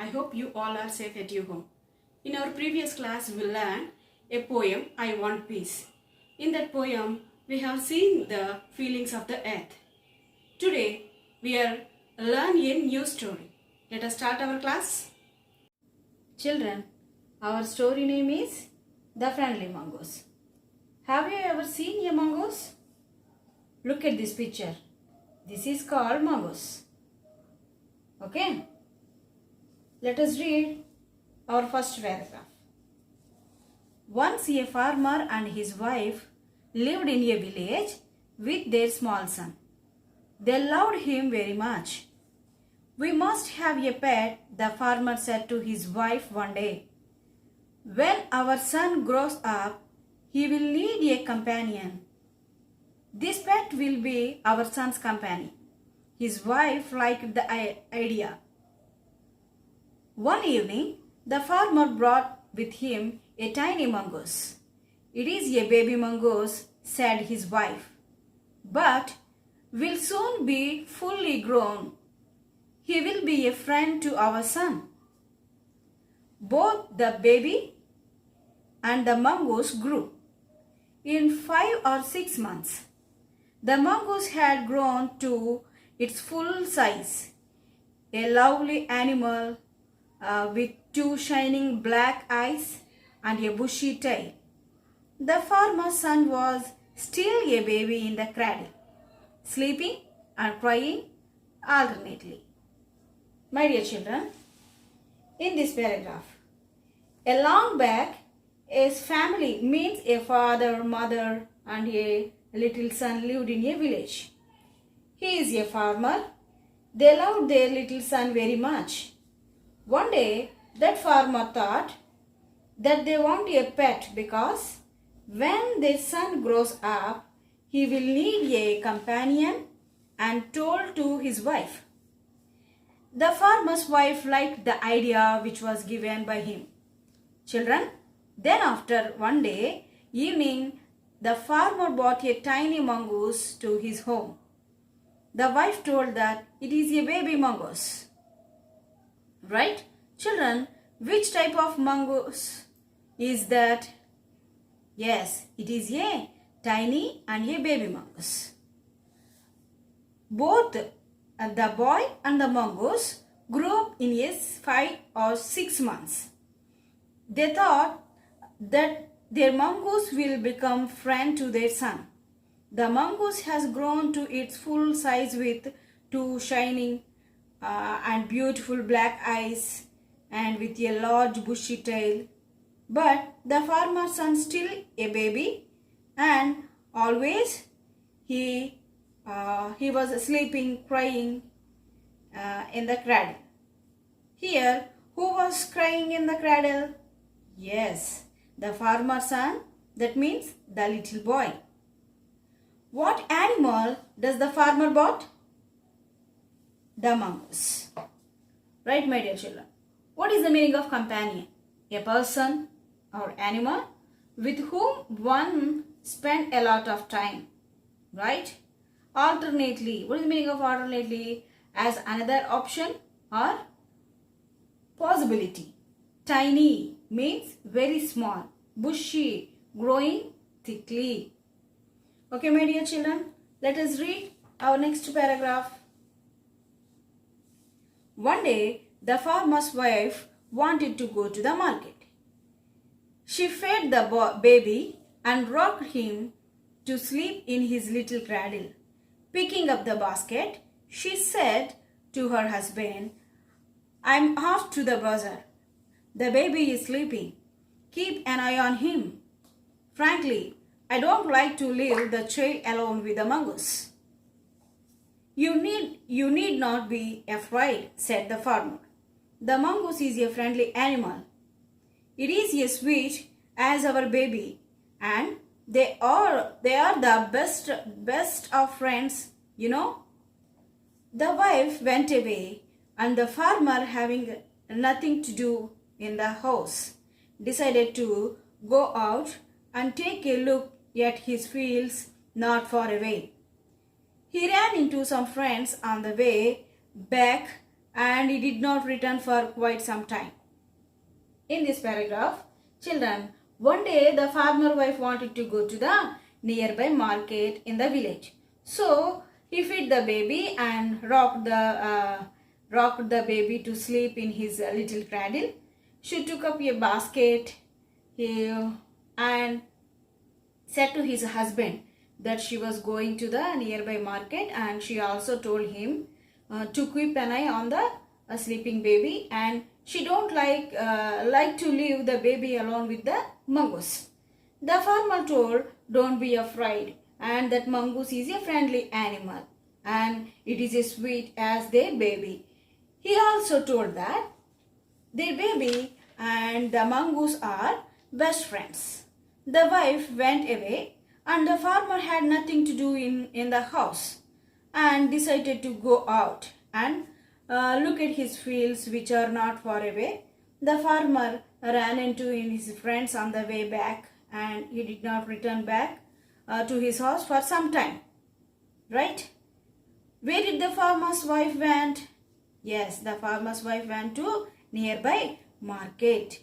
I hope you all are safe at your home. In our previous class, we learned a poem, I Want Peace. In that poem, we have seen the feelings of the earth. Today, we are learning a new story. Let us start our class. Children, our story name is The Friendly Mongoose. Have you ever seen a mongoose? Look at this picture. This is called mongoose. Okay? Let us read our first paragraph. Once a farmer and his wife lived in a village with their small son. They loved him very much. We must have a pet, the farmer said to his wife one day. When our son grows up, he will need a companion. This pet will be our son's companion. His wife liked the idea. One evening, the farmer brought with him a tiny mongoose. It is a baby mongoose, said his wife, but will soon be fully grown. He will be a friend to our son. Both the baby and the mongoose grew. In 5 or 6 months, the mongoose had grown to its full size, a lovely animal with 2 shining black eyes and a bushy tail. The farmer's son was still a baby in the cradle, sleeping and crying alternately. My dear children, in this paragraph, a long back, a family means a father, mother and a little son lived in a village. He is a farmer. They loved their little son very much. One day, that farmer thought that they want a pet because when their son grows up, he will need a companion and told to his wife. The farmer's wife liked the idea which was given by him. Children, then after one day evening, the farmer brought a tiny mongoose to his home. The wife told that it is a baby mongoose. Right? Children, which type of mongoose is that? Yes, it is a tiny and a baby mongoose. Both the boy and the mongoose grew up in 5 or 6 months. They thought that their mongoose will become friend to their son. The mongoose has grown to its full size with 2 shining and beautiful black eyes and with a large bushy tail. But the farmer's son still a baby and always he was sleeping, crying in the cradle. Here, who was crying in the cradle? Yes, the farmer's son, that means the little boy. What animal does the farmer bought? The mongoose. Right, my dear children? What is the meaning of companion? A person or animal with whom one spend a lot of time. Right? Alternately. What is the meaning of alternately? As another option or possibility. Tiny means very small. Bushy, growing thickly. Okay, my dear children, let us read our next paragraph. One day, the farmer's wife wanted to go to the market. She fed the baby and rocked him to sleep in his little cradle. Picking up the basket, she said to her husband, I'm off to the bazaar. The baby is sleeping. Keep an eye on him. Frankly, I don't like to leave the child alone with the mongoose. You need not be afraid, said the farmer. The mongoose is a friendly animal. It is as sweet as our baby, and they are the best of friends, you know. The wife went away, and the farmer, having nothing to do in the house, decided to go out and take a look at his fields not far away. He ran into some friends on the way back and he did not return for quite some time. In this paragraph, children, one day the farmer wife wanted to go to the nearby market in the village. So he fed the baby and rocked the baby to sleep in his little cradle. She took up a basket and said to his husband that she was going to the nearby market, and she also told him to keep an eye on the sleeping baby, and she don't like to leave the baby alone with the mongoose. The farmer told, don't be afraid, and that mongoose is a friendly animal and it is as sweet as their baby. He also told that their baby and the mongoose are best friends. The wife went away and the farmer had nothing to do in the house and decided to go out and look at his fields which are not far away. The farmer ran into his friends on the way back and he did not return back to his house for some time. Right? Where did the farmer's wife went? Yes, the farmer's wife went to nearby market.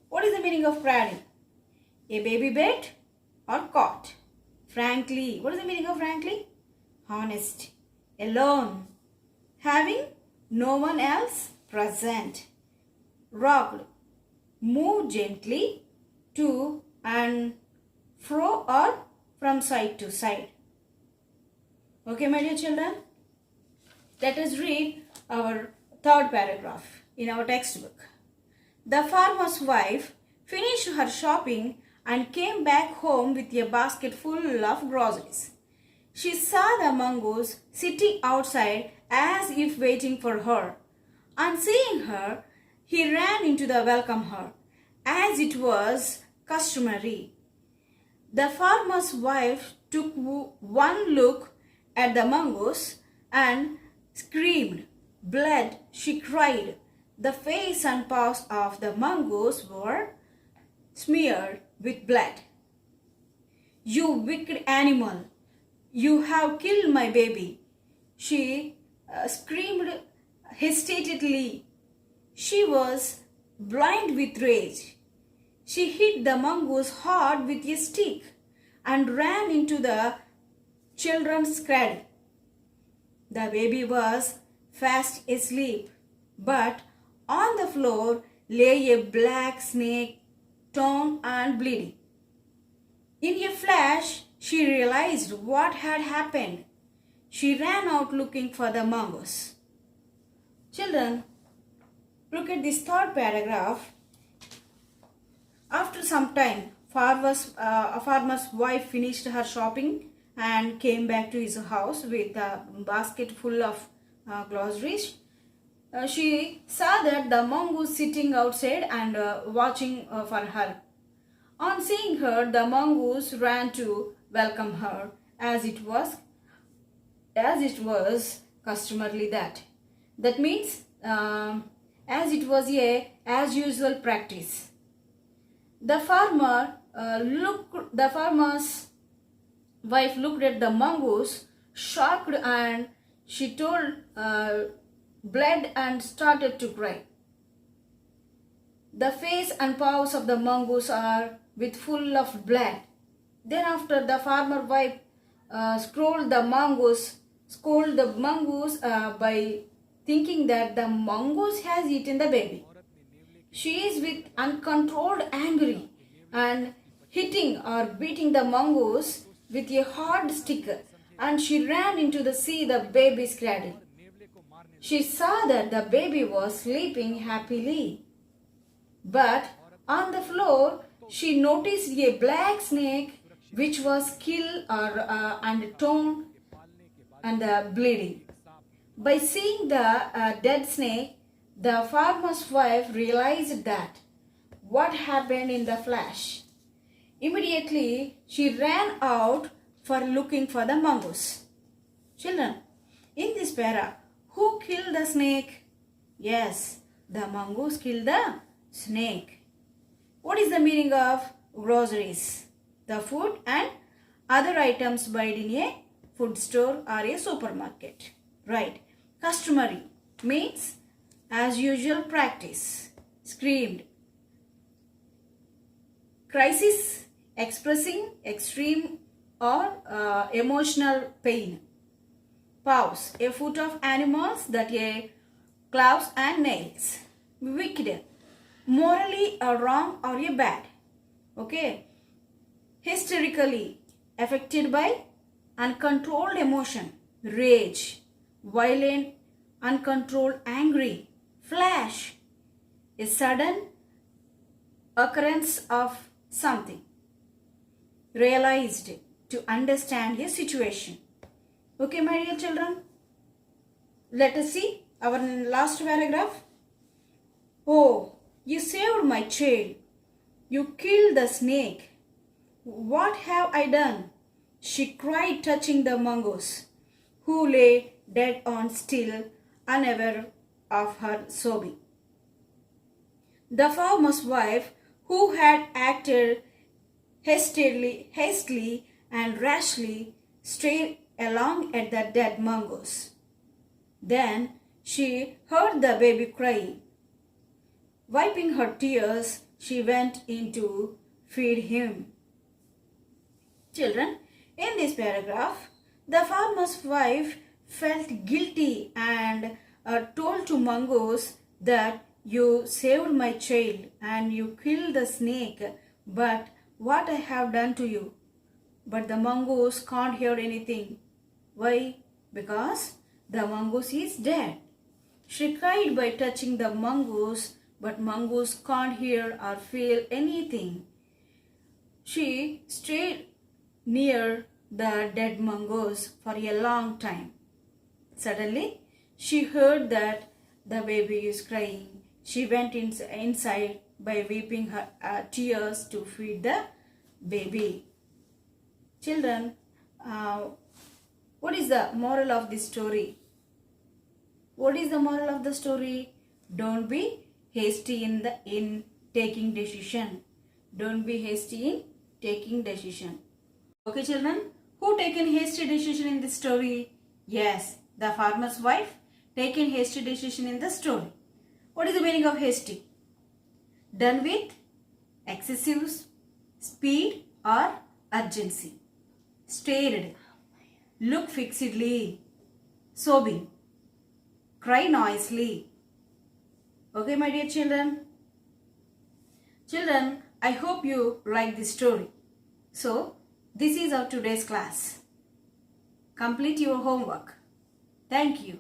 What is the meaning of cradle? A baby bed or cot? Frankly. What is the meaning of frankly? Honest. Alone. Having no one else present. Rocked. Move gently to and fro or from side to side. Okay, my dear children? Let us read our third paragraph in our textbook. The farmer's wife finished her shopping and came back home with a basket full of groceries. She saw the mongoose sitting outside as if waiting for her. On seeing her, he ran in to welcome her, as it was customary. The farmer's wife took one look at the mongoose and screamed. Blood, she cried. The face and paws of the mongoose were smeared with blood. You wicked animal, you have killed my baby. She screamed hesitantly. She was blind with rage. She hit the mongoose hard with a stick and ran into the children's cradle. The baby was fast asleep, but on the floor lay a black snake, torn and bleeding. In a flash, she realized what had happened. She ran out looking for the mongoose. Children, look at this third paragraph. After some time, a farmer's wife finished her shopping and came back to his house with a basket full of groceries. She saw that the mongoose sitting outside and watching for her. On seeing her, the mongoose ran to welcome her, as it was customarily that. That means as it was as usual practice. The farmer's wife looked at the mongoose, shocked, and she told blood and started to cry. The face and paws of the mongoose are with full of blood. Then after the farmer wife scolded the mongoose by thinking that the mongoose has eaten the baby. She is with uncontrolled anger and hitting or beating the mongoose with a hard stick, and she ran into the baby's cradle. She saw that the baby was sleeping happily. But on the floor, she noticed a black snake which was killed and torn and bleeding. By seeing the dead snake, the farmer's wife realized that what happened in the flash. Immediately, she ran out for looking for the mongoose. Children, in this para, who killed the snake? Yes, the mongoose killed the snake. What is the meaning of groceries? The food and other items bought in a food store or a supermarket. Right. Customary means as usual practice. Screamed. Crisis, expressing extreme or emotional pain. Paws, a foot of animals that a claws and nails. Wicked, morally a wrong or a bad. Okay. Hysterically, affected by uncontrolled emotion. Rage, violent, uncontrolled, angry. Flash, a sudden occurrence of something. Realized, to understand a situation. Okay, my dear children. Let us see our last paragraph. Oh, you saved my child. You killed the snake. What have I done? She cried, touching the mongoose, who lay dead on still, unaware of her sobbing. The farmer's wife, who had acted hastily and rashly, stared along at the dead mongoose. Then she heard the baby crying. Wiping her tears, she went in to feed him. Children, in this paragraph, the farmer's wife felt guilty and told to Mongoose that you saved my child and you killed the snake, but what I have done to you? But the mongoose can't hear anything. Why? Because the mongoose is dead. She cried by touching the mongoose, but mongoose can't hear or feel anything. She stayed near the dead mongoose for a long time. Suddenly, she heard that the baby is crying. She went inside by weeping her tears to feed the baby. Children, what is the moral of this story? What is the moral of the story? Don't be hasty in taking decision. Don't be hasty in taking decision. Okay, children, who taken hasty decision in this story? Yes, the farmer's wife taken hasty decision in the story. What is the meaning of hasty? Done with excessive speed or urgency. Stared, look fixedly, sobbing, cry noisily. Okay, my dear children. Children, I hope you like this story. So, this is our today's class. Complete your homework. Thank you.